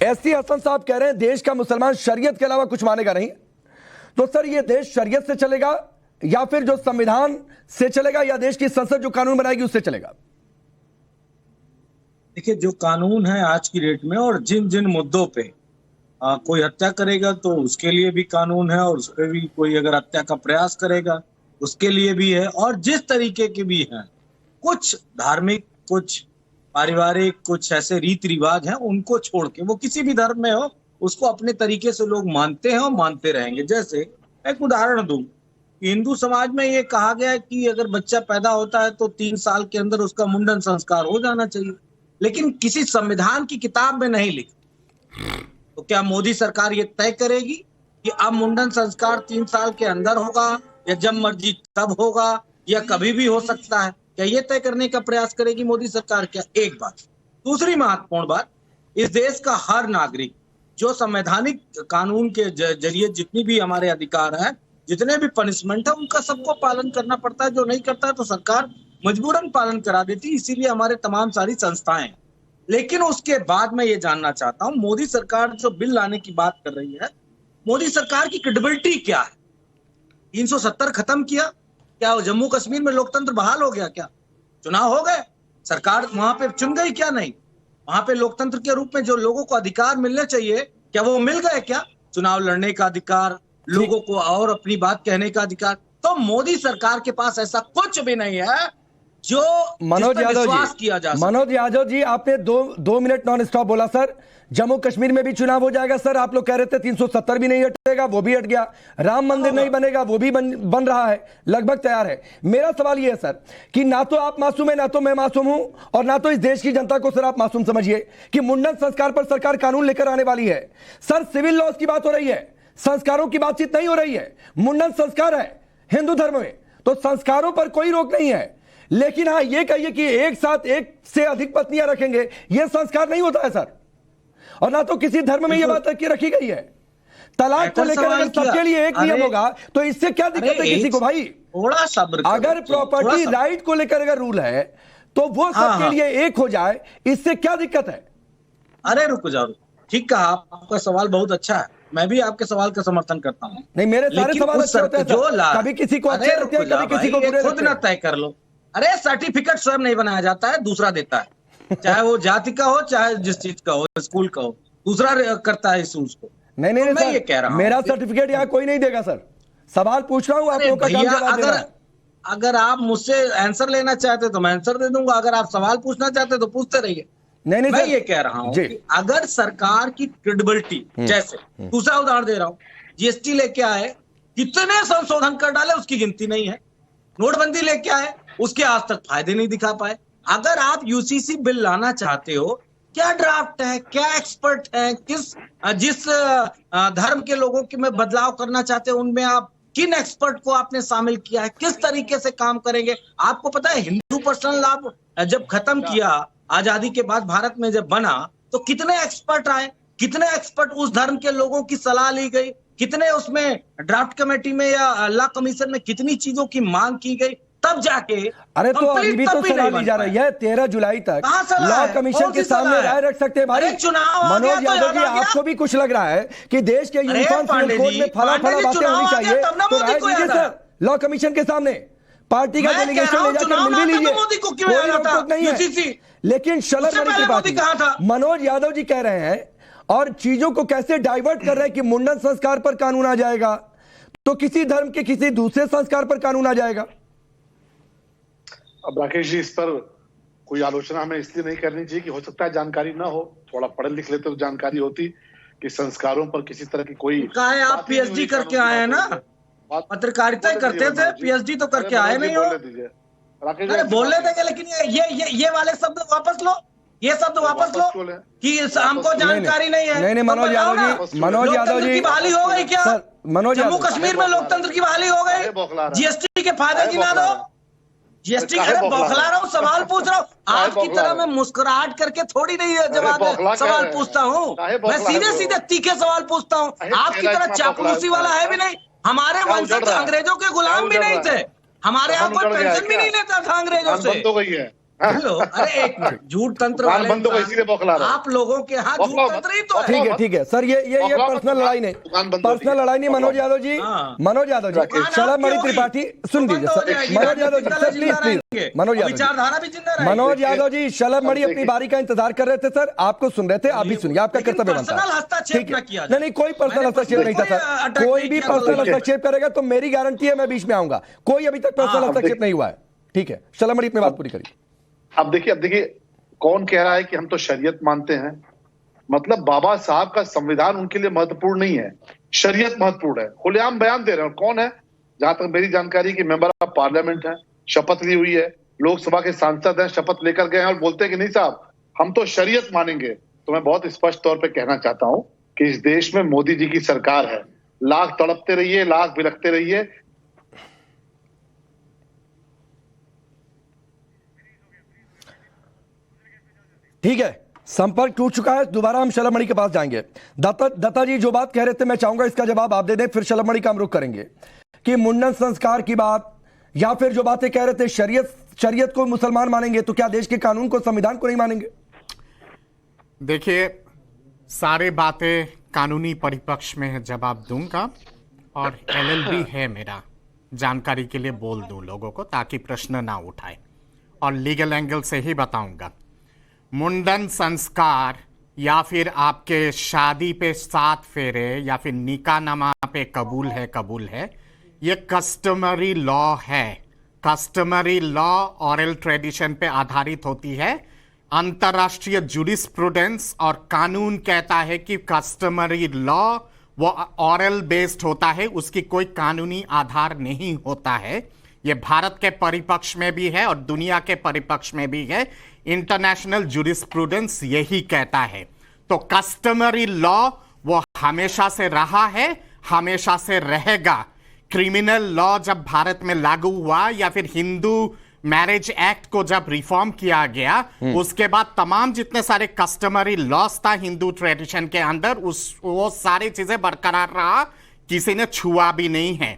SC Hasan साहब कह रहे हैं देश का मुसलमान शरीयत के अलावा कुछ मानेगा नहीं। तो सर ये देश शरीयत से चलेगा या फिर जो संविधान से चलेगा या देश की संसद जो कानून बनाएगी उससे चलेगा? देखिए, जो कानून है आज की डेट में और जिन जिन मुद्दों पे कोई हत्या करेगा तो उसके लिए भी कानून है, और उस पर भी कोई अगर हत्या का प्रयास करेगा उसके लिए भी है, और जिस तरीके के भी हैं, कुछ धार्मिक, कुछ पारिवारिक, कुछ ऐसे रीति रिवाज हैं, उनको छोड़ के, वो किसी भी धर्म में हो, उसको अपने तरीके से लोग मानते हैं और मानते रहेंगे। जैसे एक उदाहरण दूं, हिंदू समाज में ये कहा गया है कि अगर बच्चा पैदा होता है तो 3 साल के अंदर उसका मुंडन संस्कार हो जाना चाहिए, लेकिन किसी संविधान की किताब में नहीं लिखा। तो क्या मोदी सरकार ये तय करेगी कि अब मुंडन संस्कार 3 साल के अंदर होगा या जब मर्जी तब होगा या कभी भी हो सकता है? क्या ये तय करने का प्रयास करेगी मोदी सरकार? क्या एक बात। दूसरी महत्वपूर्ण बात, इस देश का हर नागरिक जो संवैधानिक कानून के जरिए जितनी भी हमारे अधिकार हैं, जितने भी पनिशमेंट है, उनका सबको पालन करना पड़ता है। जो नहीं करता है तो सरकार मजबूरन पालन करा देती, इसीलिए हमारे तमाम सारी संस्थाएं हैं। लेकिन उसके बाद मैं ये जानना चाहता हूं, मोदी सरकार जो बिल लाने की बात कर रही है, मोदी सरकार की क्रेडिबिलिटी क्या है? 370 खत्म किया क्या? जम्मू कश्मीर में लोकतंत्र बहाल हो गया क्या? चुनाव हो गए, सरकार वहां पे चुन गई क्या? नहीं। वहां पे लोकतंत्र के रूप में जो लोगों को अधिकार मिलने चाहिए, क्या वो मिल गए क्या? चुनाव लड़ने का अधिकार, लोगों को और अपनी बात कहने का अधिकार। तो मोदी सरकार के पास ऐसा कुछ भी नहीं है जो मनोज यादव जी आपने दो मिनट नॉन स्टॉप बोला सर। जम्मू कश्मीर में भी चुनाव हो जाएगा सर, आप लोग कह रहे थे 370 भी नहीं हटेगा, वो भी हट गया। राम मंदिर नहीं बनेगा, वो भी बन रहा है, लगभग तैयार है। मेरा सवाल यह है सर कि ना तो आप मासूम है, ना तो मैं मासूम हूं, और ना तो इस देश की जनता को सर आप मासूम समझिए कि मुंडन संस्कार पर सरकार कानून लेकर आने वाली है। सर सिविल लॉज की बात हो रही है, संस्कारों की बातचीत नहीं हो रही है। मुंडन संस्कार है हिंदू धर्म में, तो संस्कारों पर कोई रोक नहीं है। लेकिन हाँ ये कहिए कि एक साथ एक से अधिक पत्नियां रखेंगे, यह संस्कार नहीं होता है सर। और ना तो किसी धर्म में यह बात रखी गई है। तलाक को लेकर अगर सबके लिए एक नियम होगा तो इससे क्या दिक्कत है किसी को भाई? थोड़ा सब्र, अगर प्रॉपर्टी राइट को लेकर अगर रूल है तो वो सबके लिए एक हो जाए, इससे क्या दिक्कत है? अरे रुक जाओ, ठीक कहा, आपका सवाल बहुत अच्छा है, मैं भी आपके सवाल का समर्थन करता हूँ। नहीं, मेरे सारे सवाल अच्छे होते हैं सर, कभी किसी को अच्छे लगते हैं, कभी किसी को बुरे। खुद ना तय कर लो। अरे सर्टिफिकेट स्वयं नहीं बनाया जाता है, दूसरा देता है, चाहे वो जाति का हो, चाहे जिस चीज का हो, स्कूल का हो, दूसरा करता है इस उसको। नहीं तो मैं ये कह रहा हूँ, मेरा सर्टिफिकेट यहाँ कोई नहीं देगा सर। सवाल पूछ रहा हूँ, आप लोगों का काम जवाब देना। अगर आप मुझसे आंसर लेना चाहते तो मैं आंसर दे दूंगा, अगर आप सवाल पूछना चाहते तो पूछते रहिए। नहीं मैं ये कह रहा हूँ कि अगर सरकार की क्रेडिबिलिटी, जैसे दूसरा उदाहरण दे रहा हूँ, जीएसटी लेके आए, कितने संशोधन कर डाले उसकी गिनती नहीं है। नोटबंदी लेके आए, उसके आज तक फायदे नहीं दिखा पाए। अगर आप यूसीसी बिल लाना चाहते हो, क्या ड्राफ्ट है, क्या एक्सपर्ट है, जिस धर्म के लोगों के में बदलाव करना चाहते हो उनमें आप किन एक्सपर्ट को आपने शामिल किया है, किस तरीके से काम करेंगे? आपको पता है हिंदू पर्सनल लॉ जब खत्म किया आजादी के बाद, भारत में जब बना, तो कितने एक्सपर्ट आए, कितने एक्सपर्ट उस धर्म के लोगों की सलाह ली गई, कितने उसमें ड्राफ्ट कमेटी में या लॉ कमीशन में कितनी चीजों की मांग की गई, तब जाके। अरे तो अभी भी तो सलाह ली जा रही है, 13 जुलाई तक लॉ कमीशन के सामने राय रख सकते हैं भाई। मनोज यादव जी, आपको भी कुछ लग रहा है कि देश के यूनिफॉर्म सिविल कोड में फला बातें होनी चाहिए, तो राय दीजिए सर लॉ कमीशन के सामने। पार्टी का डेलीगेशन ले जाकर मिल भी लीजिए, कोई रोक नहीं है। लेकिन शलर त्रिपाठी, मनोज यादव जी कह रहे हैं और चीजों को कैसे डाइवर्ट कर रहे हैं कि मुंडन संस्कार पर कानून आ जाएगा तो किसी धर्म के किसी दूसरे संस्कार पर कानून आ जाएगा। अब राकेश जी, इस पर कोई आलोचना हमें इसलिए नहीं करनी चाहिए कि हो सकता है जानकारी ना हो, थोड़ा पढ़ लिख लेते तो जानकारी होती कि संस्कारों पर किसी तरह की कोई। आप पीएचडी करके आए हैं ना, पत्रकारिता करते थे, पीएचडी तो करके आए नहीं हो। अरे बोलने देंगे, लेकिन ये वाले शब्द वापस लो, ये शब्द वापस लो कि हमको जानकारी नहीं है। नहीं मनोज यादव जी की बहाली हो गई क्या? जम्मू कश्मीर में लोकतंत्र की बहाली हो गई? जीएसटी के फायदे गिना दो। जीएसटी बौखला रहा हूँ, सवाल पूछ रहा हूँ। आपकी तरह मैं मुस्कुराहट करके थोड़ी नहीं जवाब सवाल पूछता हूँ, मैं सीधे सीधे तीखे सवाल पूछता हूँ। आपकी तरह चापलूसी वाला है भी नहीं। हमारे वंशज अंग्रेजों के गुलाम भी नहीं थे, हमारे यहाँ कोई पेंशन भी नहीं लेता था अंग्रेजों से। हेलो, अरे एक मिनट, झूठ तंत्र वाले बंदों को इसीलिए बौखला रहा है। आप लोगों के यहाँ झूठ तंत्र ही तो है। ठीक है सर, ये पर्सनल लड़ाई नहीं, पर्सनल लड़ाई नहीं। मनोज यादव जी, मनोज यादव जी, शलभमणि त्रिपाठी सुन लीजिए sir, Manoj Yadav ji sir, please please, Manoj Yadav विचारधारा भी जिंदा रहेगी। मनोज यादव जी, शलभमणि अपनी बारी का इंतजार कर रहे थे सर, आपको सुन रहे थे, आप भी सुनिए, आपका कर्तव्य बनता है। ठीक है, नहीं कोई पर्सनल हस्तक्षेप नहीं था सर, कोई भी पर्सनल हस्तक्षेप करेगा तो मेरी गारंटी है मैं बीच में आऊंगा, कोई अभी तक पर्सनल हस्तक्षेप नहीं हुआ है। ठीक है, शलभमणि अपनी बात पूरी करिए। अब देखिए कौन कह रहा है कि हम तो शरीयत मानते हैं? मतलब बाबा साहब का संविधान उनके लिए महत्वपूर्ण नहीं है, शरीयत महत्वपूर्ण है। खुलेआम बयान दे रहे हैं। कौन है? जहां तक मेरी जानकारी की मेंबर ऑफ पार्लियामेंट है, शपथ ली हुई है, लोकसभा के सांसद हैं, शपथ लेकर गए हैं और बोलते हैं कि नहीं साहब हम तो शरीयत मानेंगे। तो मैं बहुत स्पष्ट तौर पर कहना चाहता हूं कि इस देश में मोदी जी की सरकार है। लाख तड़पते रहिए, लाख बिलखते रहिए, ठीक है, संपर्क टूट चुका है, दोबारा हम शलभमणि के पास जाएंगे। दत्ता जी जो बात कह रहे थे मैं चाहूंगा इसका जवाब आप दे दें, फिर शलभमणि का हम रुख करेंगे कि मुंडन संस्कार की बात या फिर जो बातें कह रहे थे शरीयत को मुसलमान मानेंगे तो क्या देश के कानून को, संविधान को नहीं मानेंगे? देखिए, सारे बातें कानूनी परिपक्ष में जवाब दूंगा और LLB है मेरा, जानकारी के लिए बोल दूं लोगों को ताकि प्रश्न ना उठाए, और लीगल एंगल से ही बताऊंगा। मुंडन संस्कार या फिर आपके शादी पे 7 फेरे या फिर निकाहनामा पे कबूल है, ये कस्टमरी लॉ है। कस्टमरी लॉ ऑरल ट्रेडिशन पे आधारित होती है। अंतर्राष्ट्रीय जुरिस्प्रूडेंस और कानून कहता है कि कस्टमरी लॉ वो ऑरल बेस्ड होता है, उसकी कोई कानूनी आधार नहीं होता है। ये भारत के परिपक्ष में भी है और दुनिया के परिपक्ष में भी है। इंटरनेशनल जुरिस्प्रूडेंस यही कहता है। तो कस्टमरी लॉ वो हमेशा से रहा है, हमेशा से रहेगा। क्रिमिनल लॉ जब भारत में लागू हुआ या फिर हिंदू मैरिज एक्ट को जब रिफॉर्म किया गया, उसके बाद तमाम जितने सारे कस्टमरी लॉस था हिंदू ट्रेडिशन के अंदर, वो सारी चीजें बरकरार रहा, किसी ने छुआ भी नहीं है।